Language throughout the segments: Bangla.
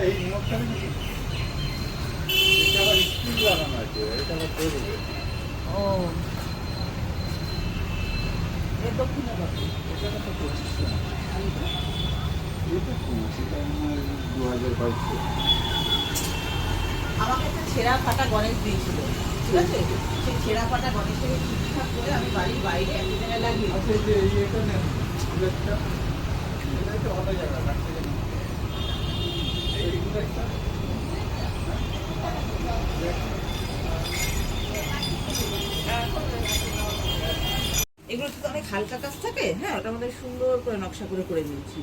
এই মোটটা নাকি এটা আবার স্ক্রিন লাগানো আছে, এটা আবার করবে। ও এ দক্ষিণে বাকি এটা কত 2500, এটা কম, সেটা আমার 2200। আমাকে একটা ছেঁড়া ফাটা গণেশ দিয়েছিল, ঠিক আছে? সেই ছেঁড়া ফাটা গণেশটাকে ঠিকঠাক করে আমি বাড়ির বাইরে একদিনে লাগিয়ে আচ্ছা, এই যে এটা নেন, বুলেটটা, এটা একটা ভালো জায়গা রাখতে গেলে। এই বুলেটটা এগুলো তো অনেক হালকা কাজ থাকে, হ্যাঁ, ওটা আমাদের সুন্দর করে নকশা করে করে নিয়েছি।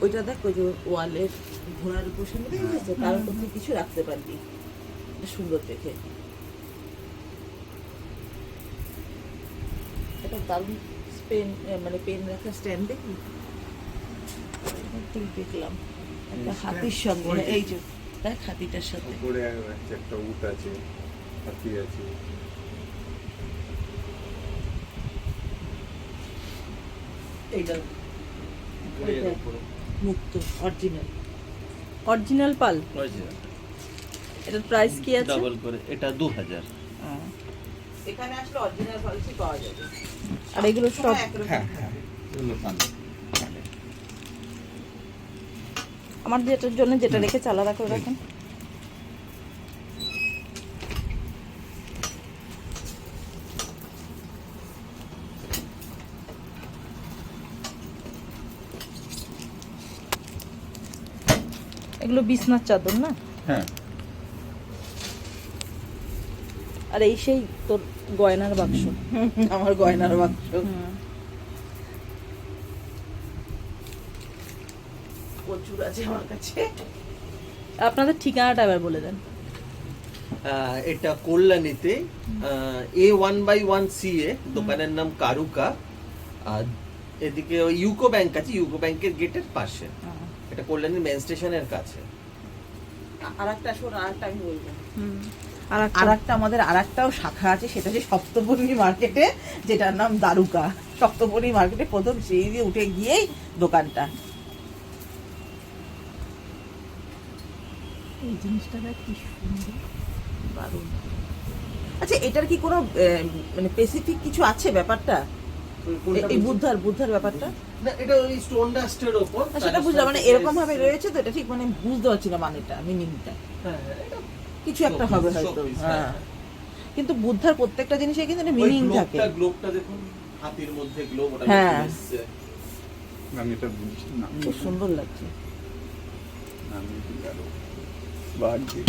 ওইটা দেখ, ওই যে ওয়ালের ঘোড়ার উপর সামনে দেখে গেছে, তার উপর তুই কিছু রাখতে পারবি, সুন্দর দেখে। এটা দারুণ পেন, মানে পেন রাখার স্ট্যান্ড দেখি দেখলাম একটা হাতির সঙ্গে, এই যে দেখ হাতিটার সাথে। উপরে একটা উট আছে, হাতি আছে। এইটা মুক্ত অরিজিনাল অরিজিনাল পাল। অরিজিনাল এটার প্রাইস কি আছে? ডাবল করে এটা 2000। এখানে আসলে অরিজিনাল ফলসি পাওয়া যাবে। আর এগুলো সব হ্যাঁ হ্যাঁ, এগুলো পান। আমার যেটার জন্য যেটা রেখেছে আলাদা করে রাখেন। এগুলো বিছনার চাদর না? হ্যাঁ, আর এই সেই তোর গয়নার বাক্স। আমার গয়নার বাক্স। প্রচুর আছে আমার কাছে। আপনাদের ঠিকানাটা এবার বলে দেন। এটা কল্যাণীতে A1/1CA, দোকানের নাম কারুকা। আর এদিকে ওই ইউকো ব্যাংক আছে, ইউকো ব্যাংকের গেটের পাশে। এটা কল্যাণী মেন স্টেশনের কাছে। আরেকটা শোন, আরেকটা আমি বলবো। আর আরেকটা আমাদের আরেকটাও শাখা আছে, সেটা হচ্ছে সপ্তপল্লী মার্কেটে, যেটার নাম দারুকা। সপ্তপল্লী মার্কেটে প্রথম সিঁড়ি দিয়ে উঠে গিয়েই দোকানটা। এই জিনিসটা দেখ কি সুন্দর, দারুণ। আচ্ছা, এটার কি কোনো মানে স্পেসিফিক কিছু আছে ব্যাপারটা? এই বুদ্ধার ব্যাপারটা না, এটা ওই স্টোন ডাস্টের উপর। না, সেটা বুঝলাম, মানে এরকম ভাবে রয়েছে তো, এটা ঠিক মানে বুঝতে পারছি না মানেটা, মিনিংটা। হ্যাঁ, এটা কিছু একটা হবে হয়তো। showpiece, হ্যাঁ, কিন্তু বুদ্ধার প্রত্যেকটা জিনিসে কিন্তু একটা মিনিং থাকে। গ্লোবটা দেখুন, হাতির মধ্যে গ্লোব, ওটা হ্যাঁ। এসছে। আমি এটা বুঝছি না, খুব সুন্দর লাগছে। আমি আরো বাড়ছি।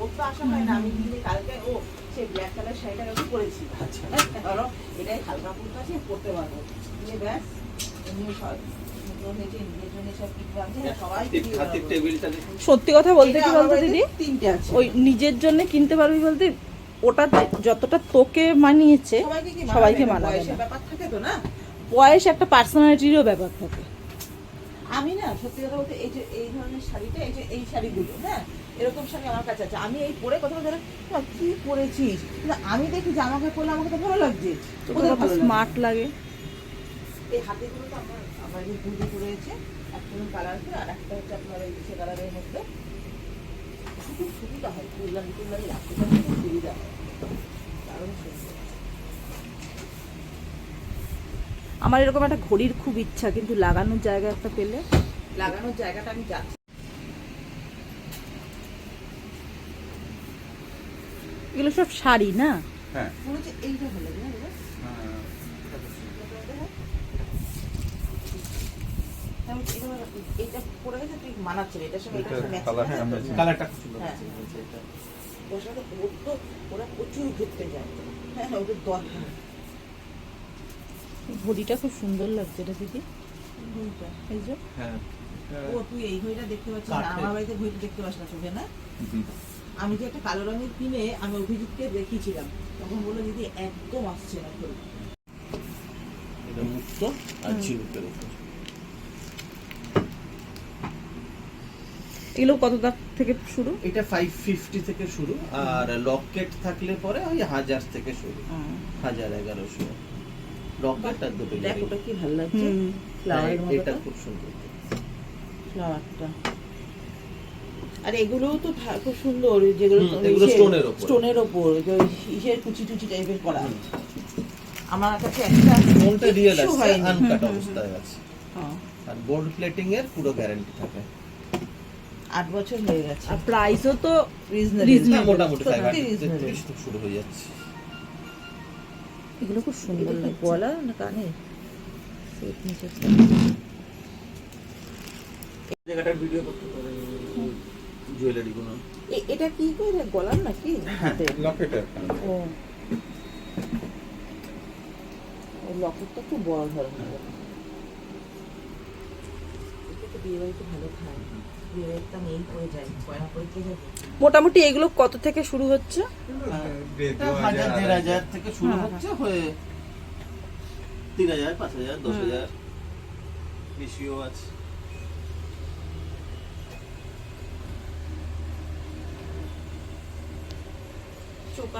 ওর তো আশা হয় না, আমি কিন্তু কালকে ও সেই ব্ল্যাক কালার শাড়িটা আমি পরেছি। আচ্ছা। ধরো এটাই হালকা ফুলকা আছে, পরতে পারবো। নিয়ে ব্যাস, এমনি সব নিজের জন্য সব কিছু আছে, সবাই হাতির টেবিলটা দেখুন। সত্যি কথা বলতে কি বলতো দিদি, তিনটে আছে। ওই নিজের জন্য কিনতে পারবি বলতে ওটা যতটা তোকে মানিয়েছে সবাইকে মানাবে বয়সের না। ব্যাপার থাকে তো না। বয়স একটা পার্সোনালিটিরও ব্যাপার থাকে। আমি না সত্যি কথা বলতে, এই যে এই ধরনের শাড়িটা, এই যে এই শাড়িগুলো, হ্যাঁ, এরকম শাড়ি আমার কাছে আছে। আমি এই পরে কথা বলতে কি পরেছিস, কিন্তু আমি দেখি যে আমাকে পরলে আমাকে তো ভালো লাগছে, ওদের ভালো লাগছে। স্মার্ট লাগে। এই হাতিগুলো তো আমার যে পুজো করেছে, একটা কালার করে, আর একটা হচ্ছে আপনার ওই সে কালারের মধ্যে। খুব সুবিধা হয়, ফুলদানি টুলদানি রাখতে পারলে খুব সুবিধা হয়, দারুণ সুন্দর। আমার এরকম একটা ঘড়ির খুব ইচ্ছা, কিন্তু লাগানোর জায়গা একটা পেলে। লাগানোর জায়গাটা আমি যাচ্ছি। এগুলো সব শাড়ি না? হ্যাঁ, মনে হচ্ছে এইটা ভালো লাগে না দাদা? এইটা পরে গেছে, তুই মানাচ্ছে না, এটার সঙ্গে এটার সঙ্গে matching কালার, আছে হ্যাঁ, তো? matching। কালারটা খুব সুন্দর হ্যাঁ। লাগছে এটা। ওর সাথে ওর তো ওরা প্রচুর ঘুরতে যায়। হ্যাঁ হ্যাঁ, ওদের দরকার। ঘড়িটা খুব সুন্দর লাগছে এটা দিদি। ঘড়িটা। এই যে হ্যাঁ, ও তুই এই ঘড়িটা দেখতে পাচ্ছিস না, কাঠের। আমার বাড়িতে ঘড়িটা দেখতে পাস না চোখে না? আমি যে একটা কালো রঙের কিনে আমি অভিজিৎকে দেখিয়েছিলাম, তখন বললো দিদি একদম আসছে না ঘড়ি। এটা মুক্ত আর ঝিনুকের উপর। এগুলো কত দাম থেকে শুরু? এটা 550 থেকে শুরু, আর লকেট থাকলে পরে ওই 1000 থেকে শুরু, 1000, 1100। রকেট আর দুটো দেখ earring। ওটা কি ভালো লাগছে হুম। ফ্লাওয়ারের হ্যাঁ, মতো এটা খুব সুন্দর। ফ্লাওয়ারটা। আর এগুলোও তো খুব সুন্দর, যেগুলো এগুলো স্টোনের ওপর। স্টোনের ওপর ইসের কুচি টুচি টাইপের করা। আমার কাছে একটা কোনটা রিয়েল কিচ্ছু আছে, হয়নি। আনকাট অবস্থায় আছে। হ্যাঁ, আর গোল্ড প্লেটিং এর পুরো গ্যারান্টি থাকে। 8 বছর হয়ে গেছে। আর প্রাইসও তো রিজনেবল, হ্যাঁ, মোটামুটি সত্যি reasonable। 33 থেকে শুরু হয়ে যাচ্ছে। এগুলো খুব সুন্দর এগুলো লাগছে। গলা না কানে সেট নিচে। জায়গাটার ভিডিও করতে পারেন জুয়েলারি গুলো। এটা কি করে গলার নাকি হাতে? লকেটের ও লকেটটা খুব বড় ধরনের। এটা তো বিয়ে বাড়িতে ভালো খায়, বিয়ে বাড়িতে আমি এই করে যাই, পয়লা করে কে যাবে? মোটামুটি এগুলো কত থেকে শুরু হচ্ছে? এটা 1000-1500 থেকে শুরু হচ্ছে, হয়ে 3000, 5000, 10000 বেশিও আছে।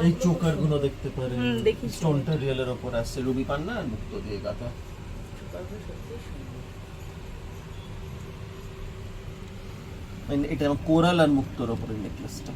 এই চোকার গুলো দেখতে পারেন, হুম, দেখি। স্টোনটা রিয়েলের উপর আসছে, রুবি পান্না আর মুক্তো দিয়ে গাঁথা। এটা কোরাল আর মুক্তোর উপরে নেকলেসটা।